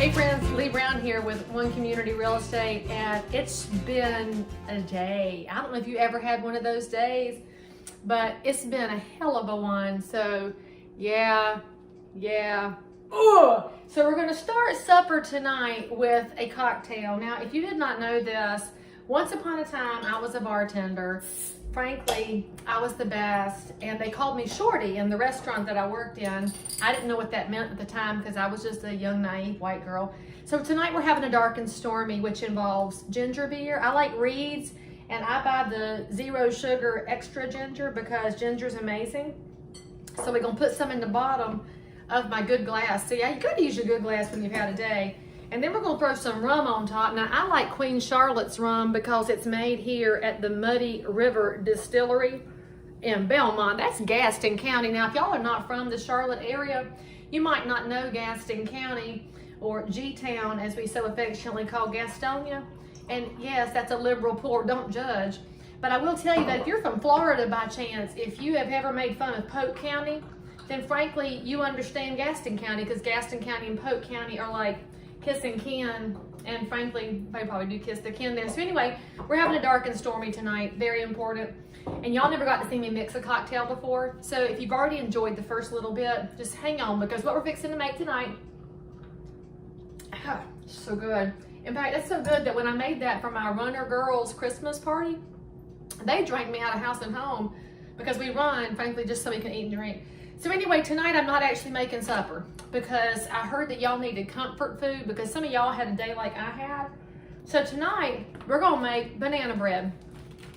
Hey friends, Lee Brown here with One Community Real Estate, and it's been a day. I don't know if you ever had one of those days, but it's been a hell of a one. So yeah. Ugh. So we're gonna start supper tonight with a cocktail. Now, if you did not know this, once upon a time I was a bartender. Frankly, I was the best, and they called me Shorty in the restaurant that I worked in. I didn't know what that meant at the time because I was just a young, naive white girl. So tonight we're having a dark and stormy, which involves ginger beer. I like Reed's, and I buy the zero sugar extra ginger because ginger's amazing. So we're gonna put some in the bottom of my good glass. So yeah, you gotta use your good glass when you've had a day. And then we're gonna throw some rum on top. Now, I like Queen Charlotte's rum because it's made here at the Muddy River Distillery in Belmont. That's Gaston County. Now, if y'all are not from the Charlotte area, you might not know Gaston County, or G-Town as we so affectionately call Gastonia. And yes, that's a liberal poor, don't judge. But I will tell you that if you're from Florida by chance, if you have ever made fun of Polk County, then frankly, you understand Gaston County, because Gaston County and Polk County are like kiss and kin, and frankly, they probably do kiss the kin there. So anyway, we're having a dark and stormy tonight, very important. And y'all never got to see me mix a cocktail before. So if you've already enjoyed the first little bit, just hang on, because what we're fixing to make tonight, so good. In fact, it's so good that when I made that for my runner girls Christmas party, they drank me out of house and home, because we run, frankly, just so we can eat and drink. So anyway, tonight I'm not actually making supper because I heard that y'all needed comfort food because some of y'all had a day like I had. So tonight we're gonna make banana bread.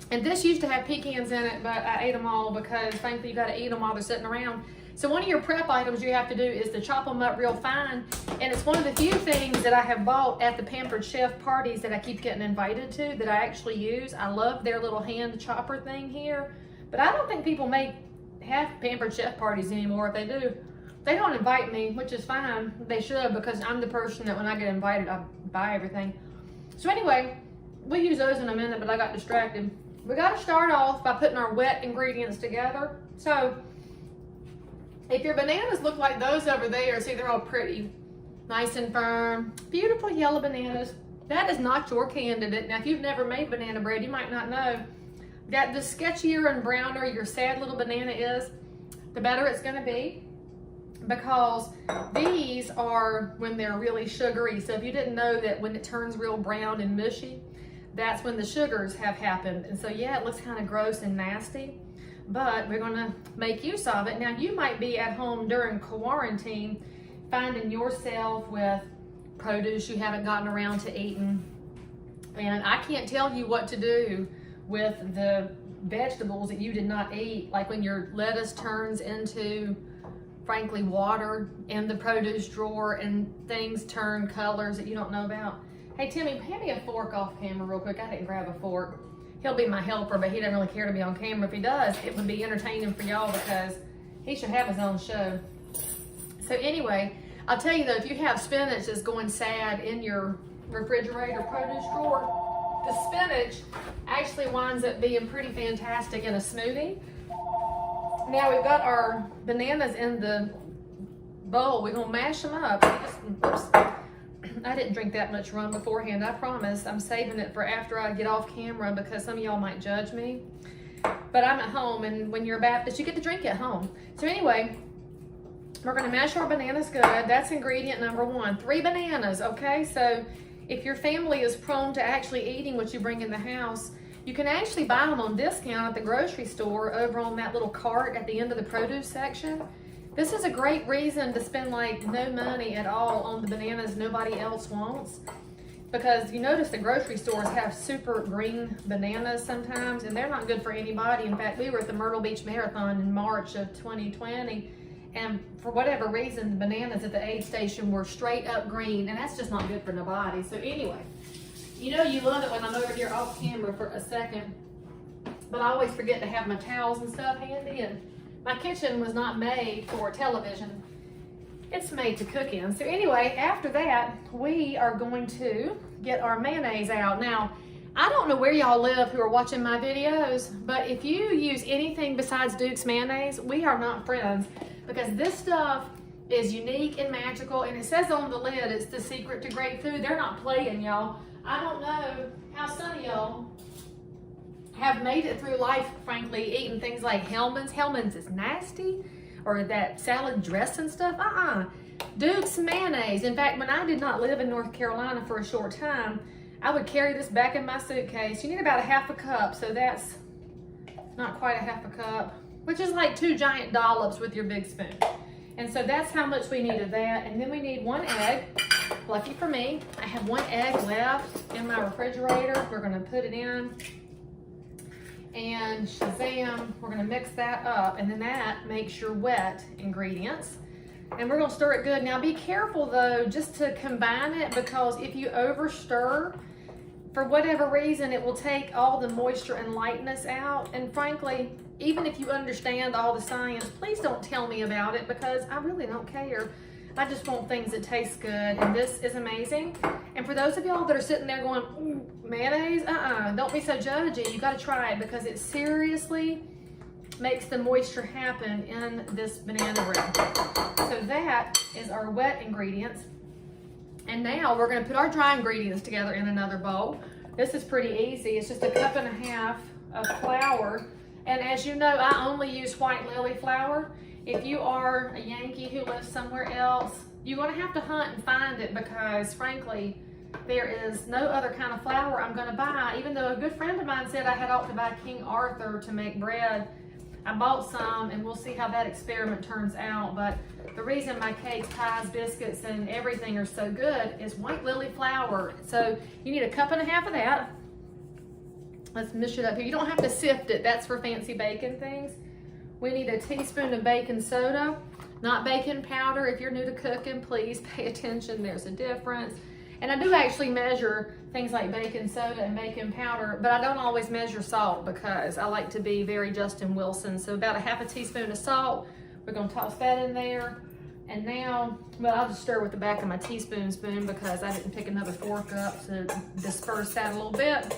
And this used to have pecans in it, but I ate them all because frankly you gotta eat them while they're sitting around. So one of your prep items you have to do is to chop them up real fine. And it's one of the few things that I have bought at the Pampered Chef parties that I keep getting invited to that I actually use. I love their little hand chopper thing here, but I don't think people have Pampered Chef parties anymore. If they do, they don't invite me, which is fine. They should, because I'm the person that when I get invited, I buy everything. So anyway, we'll use those in a minute, but I got distracted. We got to start off by putting our wet ingredients together. So if your bananas look like those over there, see, they're all pretty, nice and firm, beautiful yellow bananas. That is not your candidate. Now, if you've never made banana bread, you might not know that the sketchier and browner your sad little banana is, the better it's gonna be, because these are when they're really sugary. So if you didn't know that when it turns real brown and mushy, that's when the sugars have happened. And so yeah, it looks kind of gross and nasty, but we're gonna make use of it. Now, you might be at home during quarantine finding yourself with produce you haven't gotten around to eating, and I can't tell you what to do with the vegetables that you did not eat, like when your lettuce turns into, frankly, water in the produce drawer and things turn colors that you don't know about. Hey, Timmy, hand me a fork off camera real quick. I didn't grab a fork. He'll be my helper, but he doesn't really care to be on camera. If he does, it would be entertaining for y'all because he should have his own show. So anyway, I'll tell you though, if you have spinach that's going sad in your refrigerator produce drawer, the spinach actually winds up being pretty fantastic in a smoothie. Now we've got our bananas in the bowl. We're gonna mash them up. Oops. I didn't drink that much rum beforehand, I promise. I'm saving it for after I get off camera because some of y'all might judge me. But I'm at home, and when you're a Baptist, you get to drink at home. So anyway, we're gonna mash our bananas good. That's ingredient number one. 3 bananas, okay? So if your family is prone to actually eating what you bring in the house, you can actually buy them on discount at the grocery store over on that little cart at the end of the produce section. This is a great reason to spend like no money at all on the bananas nobody else wants, because you notice the grocery stores have super green bananas sometimes, and they're not good for anybody. In fact, we were at the Myrtle Beach Marathon in March of 2020, and for whatever reason, the bananas at the aid station were straight up green, and that's just not good for nobody. So anyway, you know you love it when I'm over here off camera for a second, but I always forget to have my towels and stuff handy, and my kitchen was not made for television. It's made to cook in. So anyway, after that, we are going to get our mayonnaise out. Now, I don't know where y'all live who are watching my videos, but if you use anything besides Duke's mayonnaise, we are not friends, because this stuff is unique and magical, and it says on the lid it's the secret to great food. They're not playing, y'all. I don't know how some of y'all have made it through life, frankly, eating things like Hellman's. Hellman's is nasty, or that salad dressing stuff. Duke's mayonnaise. In fact, when I did not live in North Carolina for a short time, I would carry this back in my suitcase. You need about a half a cup, so that's not quite a half a cup, which is like 2 giant dollops with your big spoon. And so that's how much we need of that. And then we need 1 egg. Lucky for me, I have 1 egg left in my refrigerator. We're gonna put it in, and shazam, we're gonna mix that up, and then that makes your wet ingredients. And we're gonna stir it good. Now be careful though, just to combine it, because if you over stir, for whatever reason, it will take all the moisture and lightness out. And frankly, even if you understand all the science, please don't tell me about it, because I really don't care. I just want things that taste good, and this is amazing. And for those of y'all that are sitting there going, ooh, mayonnaise, don't be so judgy. You gotta try it, because it seriously makes the moisture happen in this banana bread. So that is our wet ingredients. And now we're gonna put our dry ingredients together in another bowl. This is pretty easy. It's just a 1.5 cups of flour. And as you know, I only use white lily flour. If you are a Yankee who lives somewhere else, you're gonna have to hunt and find it, because frankly, there is no other kind of flour I'm gonna buy. Even though a good friend of mine said I had ought to buy King Arthur to make bread, I bought some, and we'll see how that experiment turns out. But the reason my cakes, pies, biscuits, and everything are so good is white lily flour. So you need a 1.5 cups of that. Let's mix it up here. You don't have to sift it. That's for fancy baking things. We need a teaspoon of baking soda, not baking powder. If you're new to cooking, please pay attention. There's a difference. And I do actually measure things like baking soda and baking powder, but I don't always measure salt, because I like to be very Justin Wilson. So about a 1/2 teaspoon of salt. We're gonna toss that in there. And now, well, I'll just stir with the back of my teaspoon spoon, because I didn't pick another fork up to disperse that a little bit.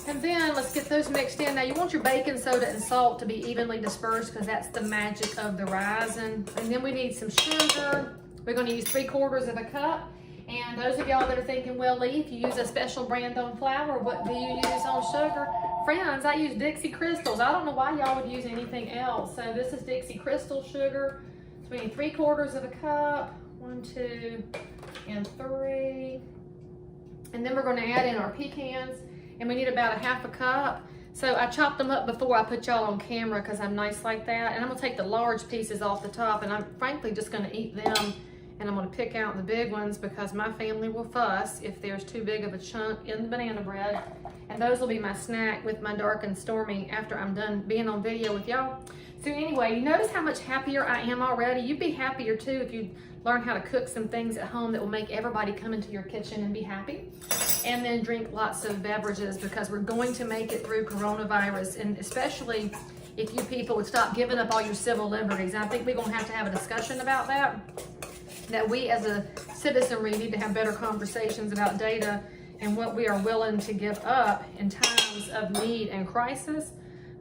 And then let's get those mixed in. Now you want your baking soda and salt to be evenly dispersed, because that's the magic of the rising. And then we need some sugar. We're gonna use 3/4 cup. And those of y'all that are thinking, well, Lee, if you use a special brand on flour, what do you use on sugar? Friends, I use Dixie Crystals. I don't know why y'all would use anything else. So this is Dixie Crystal sugar. So we need 3/4 cup, 1, 2, and 3. And then we're gonna add in our pecans, and we need about a 1/2 cup. So I chopped them up before I put y'all on camera, because I'm nice like that. And I'm gonna take the large pieces off the top, and I'm frankly just gonna eat them. And I'm gonna pick out the big ones, because my family will fuss if there's too big of a chunk in the banana bread. And those will be my snack with my dark and stormy after I'm done being on video with y'all. So anyway, you notice how much happier I am already? You'd be happier too if you learn how to cook some things at home that will make everybody come into your kitchen and be happy. And then drink lots of beverages, because we're going to make it through coronavirus. And especially if you people would stop giving up all your civil liberties. And I think we're gonna have to have a discussion about that. That we as a citizenry need to have better conversations about data and what we are willing to give up in times of need and crisis,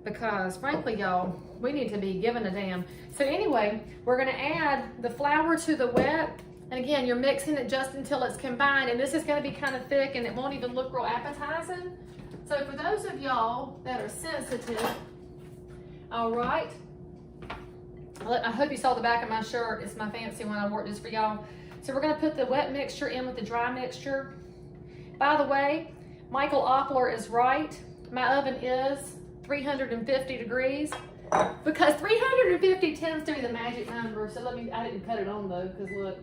because frankly, y'all, we need to be giving a damn. So anyway, we're gonna add the flour to the wet, and again, you're mixing it just until it's combined, and this is gonna be kind of thick, and it won't even look real appetizing. So for those of y'all that are sensitive, all right, I hope you saw the back of my shirt. It's my fancy one. I wore it just for y'all. So we're gonna put the wet mixture in with the dry mixture. By the way, Michael Oppler is right. My oven is 350 degrees, because 350 tends to be the magic number. So I didn't cut it on though, because look,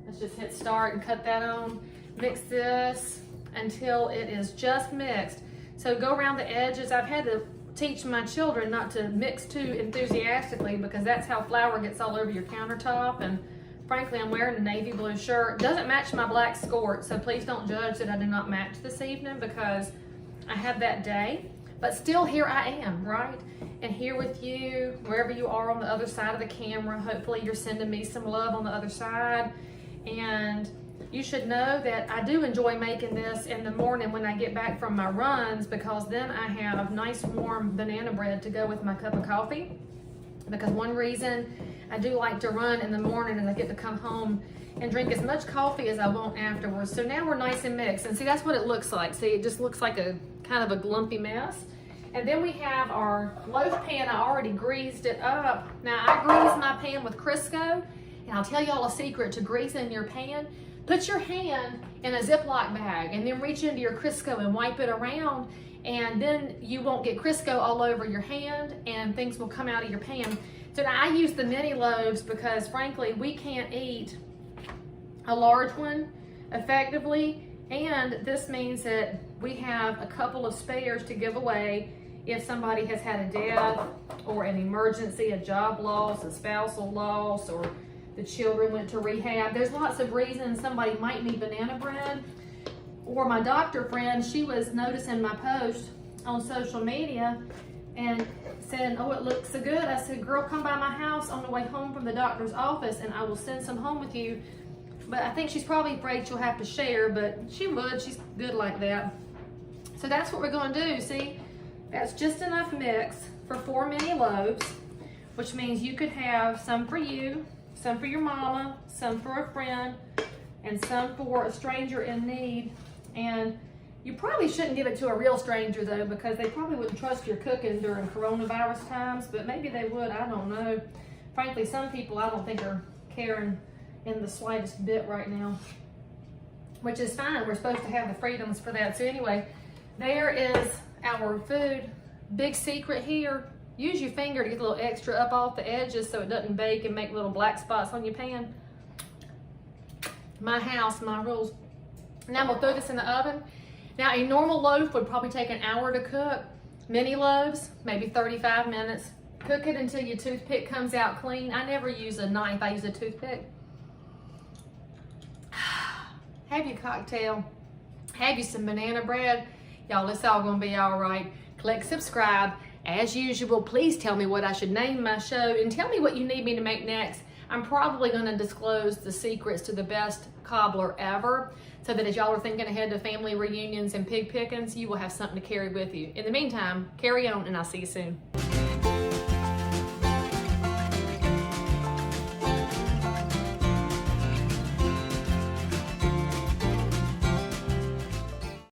let's just hit start and cut that on. Mix this until it is just mixed. So go around the edges. I've had to teach my children not to mix too enthusiastically, because that's how flour gets all over your countertop. And frankly, I'm wearing a navy blue shirt. Doesn't match my black skirt, so please don't judge that I do not match this evening, because I had that day. But still, here I am, right? And here with you, wherever you are on the other side of the camera. Hopefully you're sending me some love on the other side. And you should know that I do enjoy making this in the morning when I get back from my runs, because then I have nice warm banana bread to go with my cup of coffee. because one reason I do like to run in the morning is I get to come home and drink as much coffee as I want afterwards. So now we're nice and mixed, and see, that's what it looks like. See, it just looks like a kind of a glumpy mess. And then we have our loaf pan. I already greased it up. Now I grease my pan with Crisco, and I'll tell y'all a secret to greasing your pan. Put your hand in a Ziploc bag and then reach into your Crisco and wipe it around, and then you won't get Crisco all over your hand and things will come out of your pan. So now I use the mini loaves because frankly, we can't eat a large one effectively, and this means that we have a couple of spares to give away if somebody has had a death or an emergency, a job loss, a spousal loss, or the children went to rehab. There's lots of reasons somebody might need banana bread. Or my doctor friend, she was noticing my post on social media and said, oh, it looks so good. I said, girl, come by my house on the way home from the doctor's office and I will send some home with you. But I think she's probably afraid she'll have to share, but she would. She's good like that. So that's what we're going to do. See, that's just enough mix for 4 mini loaves, which means you could have some for you, some for your mama, some for a friend, and some for a stranger in need. And you probably shouldn't give it to a real stranger though, because they probably wouldn't trust your cooking during coronavirus times, but maybe they would, I don't know. Frankly, some people I don't think are caring in the slightest bit right now, which is fine. We're supposed to have the freedoms for that. So anyway, there is our food. Big secret here, use your finger to get a little extra up off the edges so it doesn't bake and make little black spots on your pan. My house, my rules. Now I'm gonna throw this in the oven. Now a normal loaf would probably take an hour to cook. Mini loaves, maybe 35 minutes. Cook it until your toothpick comes out clean. I never use a knife, I use a toothpick. Have your cocktail, have you some banana bread. Y'all, it's all gonna be all right. Click subscribe. As usual, please tell me what I should name my show and tell me what you need me to make next. I'm probably gonna disclose the secrets to the best cobbler ever, so that as y'all are thinking ahead to family reunions and pig pickings, you will have something to carry with you. In the meantime, carry on and I'll see you soon.